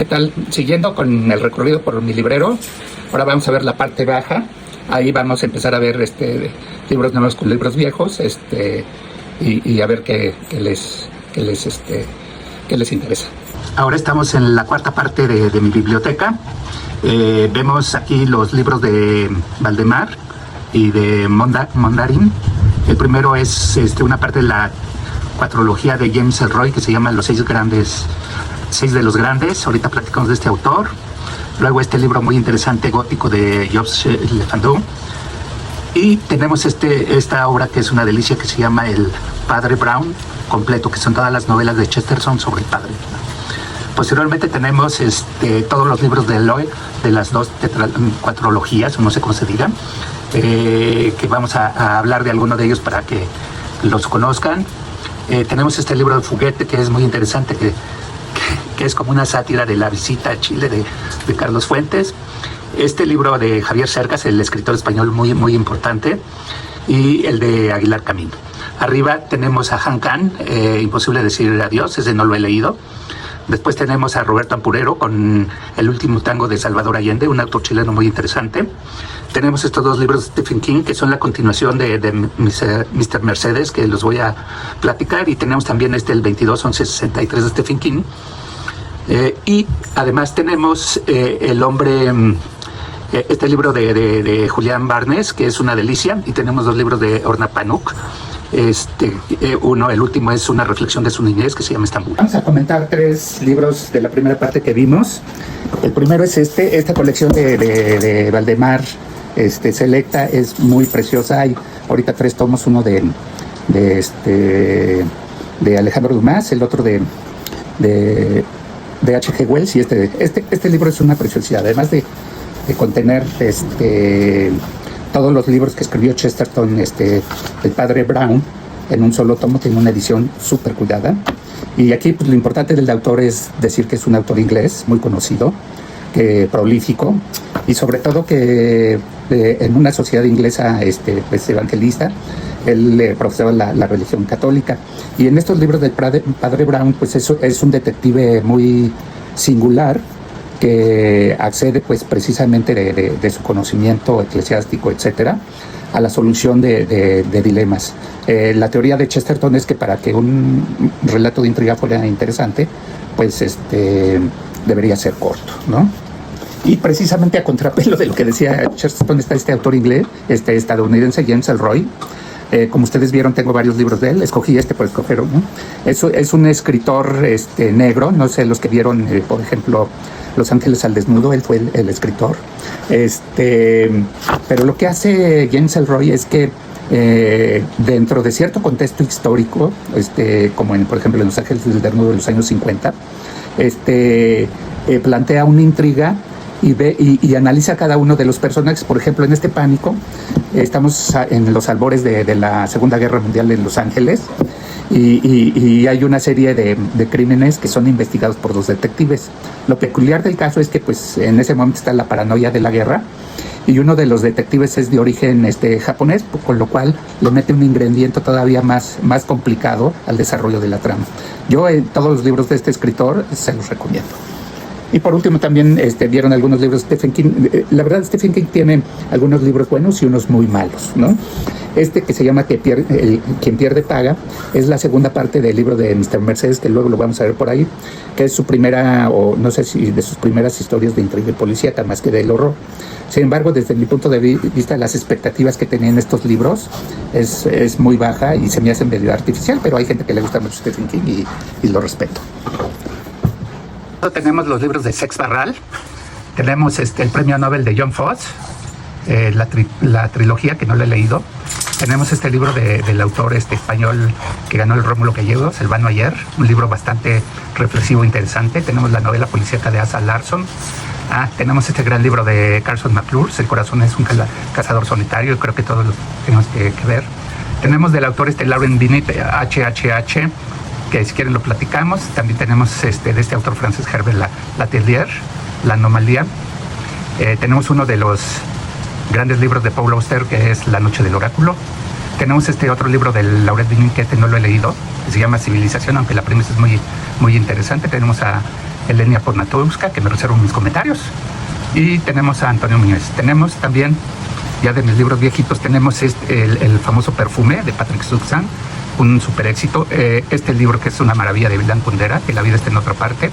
¿Qué tal? Siguiendo con el recorrido por mi librero, ahora vamos a ver la parte baja. Ahí vamos a empezar a ver libros nuevos con libros viejos, y a ver qué les interesa. Ahora estamos en la cuarta parte de mi biblioteca. Vemos aquí los libros de Valdemar y de Mondarian. El primero es una parte de la cuatrología de James Ellroy que se llama Los seis de los grandes. Ahorita platicamos de este autor. Luego este libro muy interesante gótico de Georges Le Fanu. Y tenemos esta obra que es una delicia, que se llama El Padre Brown completo, que son todas las novelas de Chesterton sobre el padre. Posteriormente tenemos todos los libros de Eloy, de las dos cuatrologías, no sé cómo se diga, que vamos a hablar de alguno de ellos para que los conozcan. Tenemos este libro de Fuguete, que es muy interesante, que es como una sátira de la visita a Chile de Carlos Fuentes. Este libro de Javier Cercas, el escritor español muy, muy importante, y el de Aguilar Camino. Arriba tenemos a Han Can, Imposible decir adiós, ese no lo he leído. Después tenemos a Roberto Ampurero con El último tango de Salvador Allende, un autor chileno muy interesante. Tenemos estos dos libros de Stephen King, que son la continuación de Mr. Mercedes, que los voy a platicar. Y tenemos también el 22-11-63 de Stephen King. Y además tenemos El hombre, este libro de Julián Barnes, que es una delicia. Y tenemos dos libros de Orna Pamuk. El último es una reflexión de su niñez, que se llama Estambul. Vamos a comentar tres libros de la primera parte que vimos. El primero es esta colección de Valdemar selecta, es muy preciosa. Hay ahorita tres tomos, uno de Alejandro Dumas, el otro de H.G. Wells, y este libro es una preciosidad, además de contener todos los libros que escribió Chesterton, el padre Brown, en un solo tomo. Tiene una edición súper cuidada. Y aquí pues, lo importante del autor es decir que es un autor inglés muy conocido, prolífico, y sobre todo que en una sociedad inglesa pues, evangelista, él profesaba la religión católica. Y en estos libros del padre Brown, pues eso es un detective muy singular, que accede pues precisamente de su conocimiento eclesiástico, etcétera, a la solución de dilemas. La teoría de Chesterton es que para que un relato de intriga fuera interesante, pues debería ser corto, ¿no? Y precisamente a contrapelo de lo que decía Chesterton está este autor inglés, estadounidense, James Ellroy. Como ustedes vieron, tengo varios libros de él. Escogí por escoger uno. Es un escritor negro. No sé, los que vieron, por ejemplo, Los Ángeles al Desnudo, él fue el escritor. Pero lo que hace James Ellroy es que dentro de cierto contexto histórico, como por ejemplo en Los Ángeles al Desnudo de los años 50, plantea una intriga y analiza cada uno de los personajes. Por ejemplo, en Pánico, estamos en los albores de la Segunda Guerra Mundial en Los Ángeles, y hay una serie de crímenes que son investigados por los detectives. Lo peculiar del caso es que pues en ese momento está la paranoia de la guerra, y uno de los detectives es de origen japonés, con lo cual le mete un ingrediente todavía más complicado al desarrollo de la trama. Yo todos los libros de este escritor se los recomiendo. Y por último también vieron algunos libros de Stephen King. La verdad, Stephen King tiene algunos libros buenos y unos muy malos, ¿no? Que se llama Quien pierde paga, es la segunda parte del libro de Mr. Mercedes, que luego lo vamos a ver por ahí, que es su primera, o no sé si de sus primeras historias de intriga policíaca, más que del horror. Sin embargo, desde mi punto de vista, las expectativas que tenían estos libros es muy baja y se me hace medio artificial, pero hay gente que le gusta mucho Stephen King y lo respeto. Tenemos los libros de Sex Barral, tenemos el premio Nobel de John Foss, la trilogía, que no lo he leído. Tenemos este libro del autor español que ganó el Rómulo Gallegos, Silvano Ayer, un libro bastante reflexivo e interesante. Tenemos la novela policíaca de Asa Larsson. Tenemos este gran libro de Carson McCluskey, El corazón es un cazador solitario, creo que todos lo tenemos que ver. Tenemos del autor Laurent Binet, HHH, que si quieren lo platicamos. También tenemos de este autor francés Herbert Latelier, La anomalía. Tenemos uno de los grandes libros de Paul Auster, que es La noche del oráculo. Tenemos otro libro de Laurent Binet, que no lo he leído, que se llama Civilización, aunque la premisa es muy, muy interesante. Tenemos a Elenia Poniatowska, que me reservo mis comentarios. Y tenemos a Antonio Muñoz. Tenemos también, ya de mis libros viejitos, tenemos el famoso Perfume de Patrick Suchard, un super éxito. Este libro que es una maravilla de Milan Kundera, que la vida está en otra parte.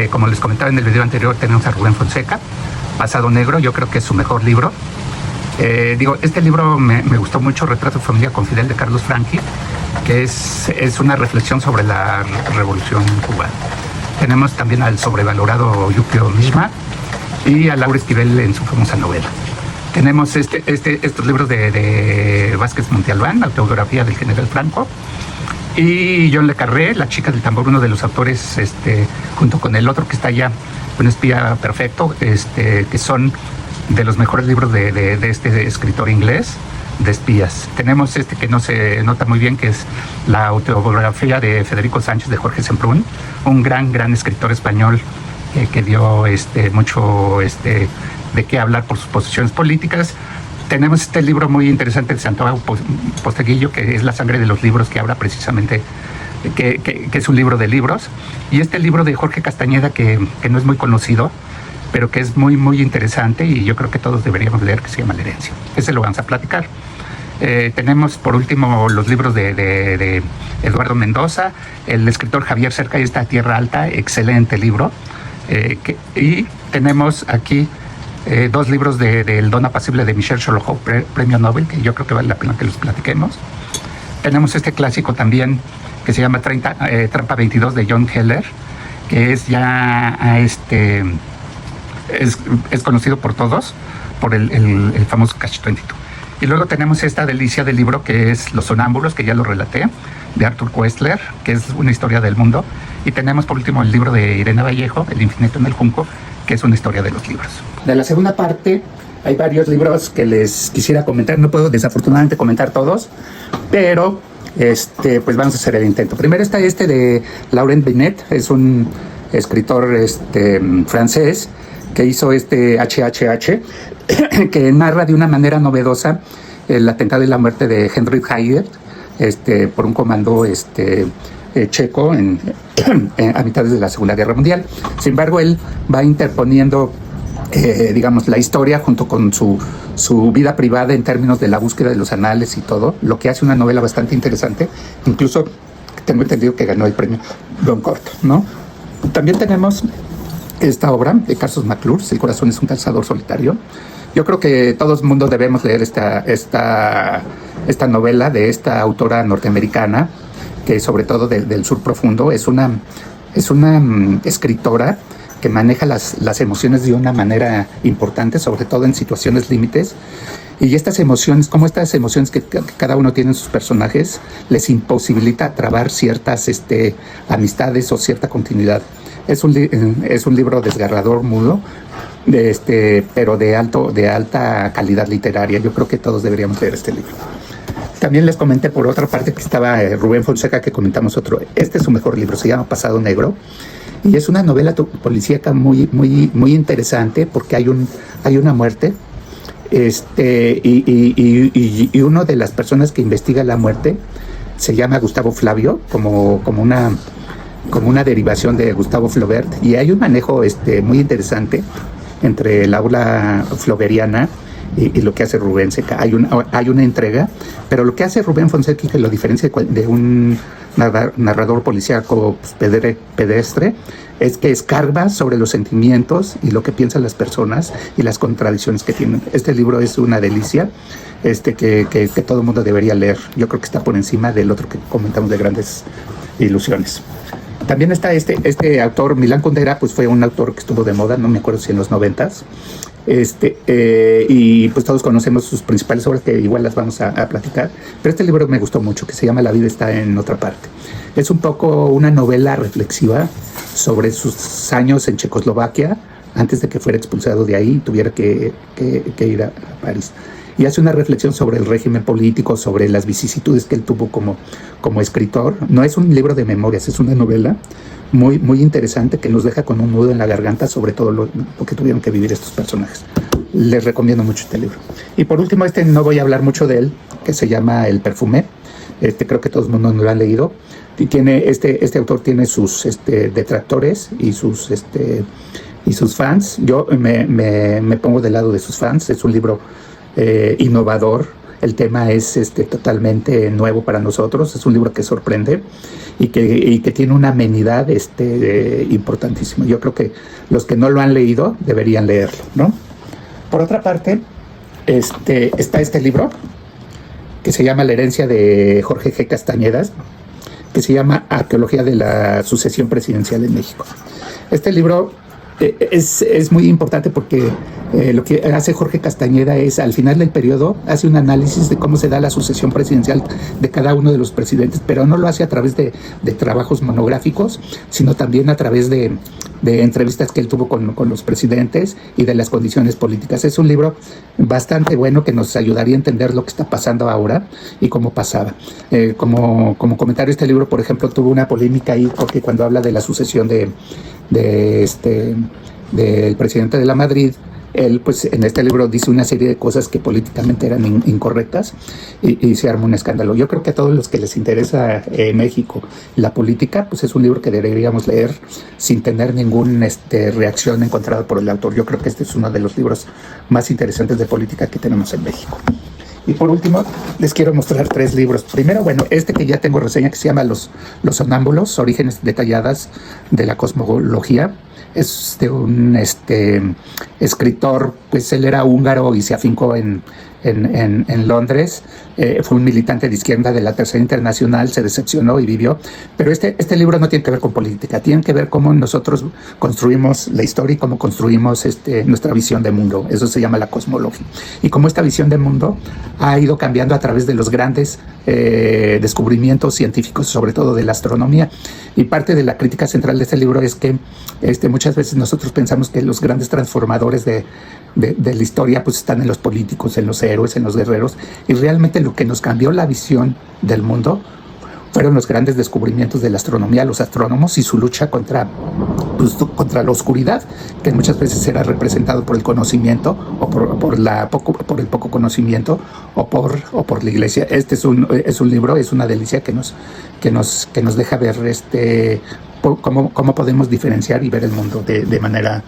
Como les comentaba en el video anterior, tenemos a Rubén Fonseca, Pasado Negro, yo creo que es su mejor libro. Este libro me gustó mucho, Retrato de familia con Fidel, de Carlos Franchi, que es una reflexión sobre la revolución cubana. Tenemos también al sobrevalorado Yukio Mishima y a Laura Esquivel en su famosa novela. Tenemos estos libros de Vázquez Montalbán, Autobiografía del General Franco, y John le Carré, La chica del tambor, uno de los autores, junto con el otro que está allá, Un espía perfecto, que son de los mejores libros de este escritor inglés de espías. Tenemos que no se nota muy bien, que es la autobiografía de Federico Sánchez, de Jorge Semprún, un gran escritor español que dio mucho de qué hablar por sus posiciones políticas. Tenemos este libro muy interesante de Santiago Posteguillo, que es La sangre de los libros, que habla precisamente, que es un libro de libros. Y este libro de Jorge Castañeda, que no es muy conocido, pero que es muy interesante y yo creo que todos deberíamos leer, que se llama La herencia. Ese lo vamos a platicar. Tenemos por último los libros de Eduardo Mendoza, el escritor Javier Cerca y esta Tierra Alta, excelente libro. Y tenemos aquí dos libros del Don Apacible de Michel Solokhov, premio Nobel, que yo creo que vale la pena que los platiquemos. Tenemos este clásico también que se llama Trampa 22 de John Heller, que es ya es conocido por todos por el famoso Catch-22. Y luego tenemos esta delicia del libro que es Los sonámbulos, que ya lo relaté, de Arthur Koestler, que es una historia del mundo. Y tenemos por último el libro de Irene Vallejo, El infinito en el junco, que es una historia de los libros. De la segunda parte hay varios libros que les quisiera comentar. No puedo desafortunadamente comentar todos, pero pues vamos a hacer el intento. Primero está de Laurent Binet, es un escritor francés que hizo HHH, que narra de una manera novedosa el atentado y la muerte de Heinrich Heydrich por un comando checo a mitad de la Segunda Guerra Mundial. Sin embargo, él va interponiendo la historia junto con su vida privada en términos de la búsqueda de los anales y todo, lo que hace una novela bastante interesante. Incluso tengo entendido que ganó el premio Goncourt, ¿no? También tenemos esta obra de Carlos McClure, El corazón es un cazador solitario. Yo creo que todo el mundo debemos leer esta novela de esta autora norteamericana, que sobre todo del sur profundo es una escritora que maneja las emociones de una manera importante, sobre todo en situaciones límites. Y estas emociones que cada uno tiene en sus personajes, les imposibilita trabar ciertas amistades o cierta continuidad. Es un libro desgarrador, mudo, pero de alta calidad literaria. Yo creo que todos deberíamos leer este libro. También les comenté por otra parte que estaba Rubén Fonseca, que comentamos otro. Este es su mejor libro, se llama Pasado Negro. Y es una novela policíaca muy interesante, porque hay una muerte. Y uno de las personas que investiga la muerte se llama Gustavo Flavio, como una derivación de Gustavo Flaubert. Y hay un manejo muy interesante entre el aula flauberiana y lo que hace Rubén Fonseca. Hay una entrega, pero lo que hace Rubén Fonseca, que lo diferencia de un narrador policíaco pedestre, es que escarba sobre los sentimientos y lo que piensan las personas y las contradicciones que tienen. Este libro es una delicia, que todo el mundo debería leer. Yo creo que está por encima del otro que comentamos de Grandes Ilusiones. También está este autor, Milan Kundera, pues fue un autor que estuvo de moda, no me acuerdo si en los 90s. Y pues todos conocemos sus principales obras, que igual las vamos a platicar, pero este libro me gustó mucho, que se llama La vida está en otra parte. Es un poco una novela reflexiva sobre sus años en Checoslovaquia, antes de que fuera expulsado de ahí y tuviera que ir a París. Y hace una reflexión sobre el régimen político, sobre las vicisitudes que él tuvo como escritor. No es un libro de memorias, es una novela muy interesante, que nos deja con un nudo en la garganta sobre todo lo que tuvieron que vivir estos personajes. Les recomiendo mucho este libro. Y por último, no voy a hablar mucho de él, que se llama El perfume. Creo que todo el mundo lo han leído. Este autor tiene sus detractores y sus fans. Yo me pongo del lado de sus fans. Es un libro innovador. El tema es totalmente nuevo para nosotros. Es un libro que sorprende y que tiene una amenidad importantísima. Yo creo que los que no lo han leído deberían leerlo, ¿no? Por otra parte, está este libro que se llama La herencia de Jorge G. Castañeda, que se llama Arqueología de la sucesión presidencial en México. Este libro es muy importante porque lo que hace Jorge Castañeda es, al final del periodo, hace un análisis de cómo se da la sucesión presidencial de cada uno de los presidentes, pero no lo hace a través de trabajos monográficos, sino también a través de entrevistas que él tuvo con los presidentes y de las condiciones políticas. Es un libro bastante bueno que nos ayudaría a entender lo que está pasando ahora y cómo pasaba. Como comentario, este libro, por ejemplo, tuvo una polémica ahí porque cuando habla de la sucesión del presidente de la Madrid, él pues en este libro dice una serie de cosas que políticamente eran incorrectas y se arma un escándalo. Yo creo que a todos los que les interesa México, la política, pues es un libro que deberíamos leer sin tener ninguna reacción encontrada por el autor. Yo creo que este es uno de los libros más interesantes de política que tenemos en México. Y por último, les quiero mostrar 3 libros. Primero, bueno, que ya tengo reseña, que se llama Los Sonámbulos, Orígenes detalladas de la cosmología. Es de un escritor, pues él era húngaro y se afincó en Londres. Fue un militante de izquierda de la Tercera Internacional, se decepcionó y vivió. Pero este libro no tiene que ver con política, tiene que ver cómo nosotros construimos la historia y cómo construimos nuestra visión de mundo. Eso se llama la cosmología. Y cómo esta visión de mundo ha ido cambiando a través de los grandes descubrimientos científicos, sobre todo de la astronomía. Y parte de la crítica central de este libro es que muchas veces nosotros pensamos que los grandes transformadores de la historia pues están en los políticos, en los héroes, en los guerreros, y realmente lo que nos cambió la visión del mundo fueron los grandes descubrimientos de la astronomía, los astrónomos y su lucha contra la oscuridad, que muchas veces era representado por el conocimiento o por el poco conocimiento o por la iglesia. Este es un libro, es una delicia que nos deja ver cómo podemos diferenciar y ver el mundo de manera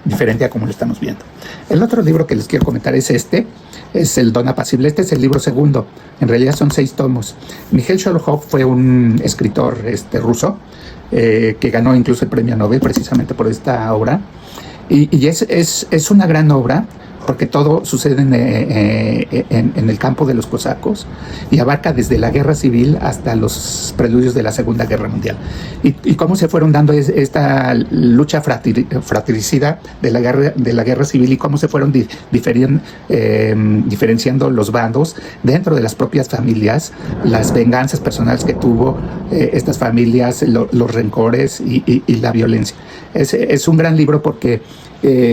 diferente a como lo estamos viendo. El otro libro que les quiero comentar es El Don Apacible. Este es el libro segundo. En realidad son 6 tomos. Mikhail Sholokhov fue un escritor ruso que ganó incluso el premio Nobel precisamente por esta obra. Y es una gran obra porque todo sucede en el campo de los cosacos y abarca desde la guerra civil hasta los preludios de la Segunda Guerra Mundial. Y cómo se fueron dando esta lucha fratricida de la guerra civil y cómo se fueron diferenciando los bandos dentro de las propias familias, las venganzas personales que tuvo estas familias, los rencores y la violencia. Es un gran libro porque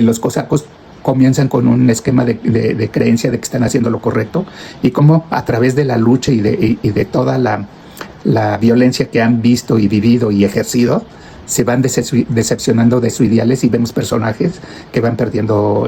los cosacos comienzan con un esquema de creencia de que están haciendo lo correcto y cómo a través de la lucha y de toda la violencia que han visto y vivido y ejercido, se van decepcionando de sus ideales y vemos personajes que van perdiendo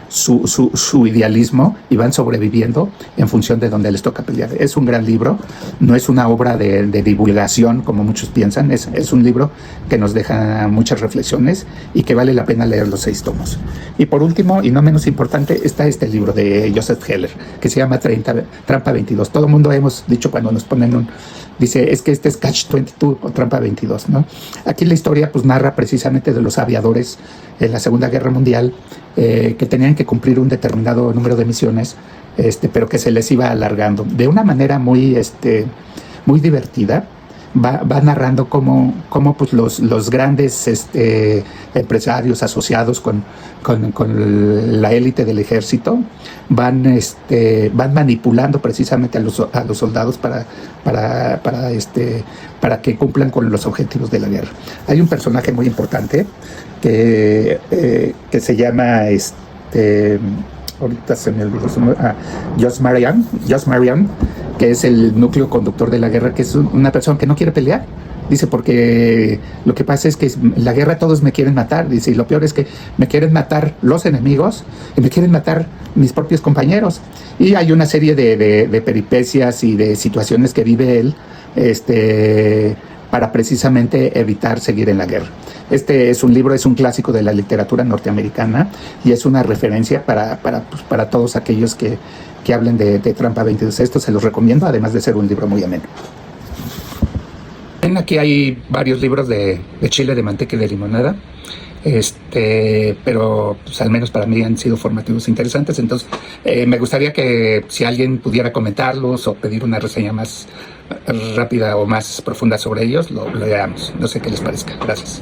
su idealismo y van sobreviviendo en función de donde les toca pelear. Es un gran libro, no es una obra de divulgación como muchos piensan, es un libro que nos deja muchas reflexiones y que vale la pena leer los 6 tomos. Y por último, y no menos importante, está este libro de Joseph Heller, que se llama Trampa 22. Todo el mundo hemos dicho cuando nos ponen dice, es que este es Catch 22 o Trampa 22, ¿no? Aquí la historia pues narra precisamente de los aviadores en la Segunda Guerra Mundial que tenían que cumplir un determinado número de misiones, pero que se les iba alargando. De una manera muy divertida, va narrando cómo pues los grandes empresarios asociados con la élite del ejército van manipulando precisamente a los soldados para que cumplan con los objetivos de la guerra. Hay un personaje muy importante que se llama ahorita se me olvidó su nombre, Jos Marian, que es el núcleo conductor de la guerra, que es una persona que no quiere pelear. Dice, porque lo que pasa es que la guerra todos me quieren matar, dice, y lo peor es que me quieren matar los enemigos y me quieren matar mis propios compañeros. Y hay una serie de peripecias y de situaciones que vive él para precisamente evitar seguir en la guerra. Este es un libro, es un clásico de la literatura norteamericana y es una referencia para todos aquellos que hablen de Trampa 22. Esto se los recomiendo, además de ser un libro muy ameno. Aquí hay varios libros de chile, de manteca y de limonada, pero pues, al menos para mí han sido formativos interesantes. Entonces me gustaría que si alguien pudiera comentarlos o pedir una reseña más rápida o más profunda sobre ellos, lo leamos. No sé qué les parezca. Gracias.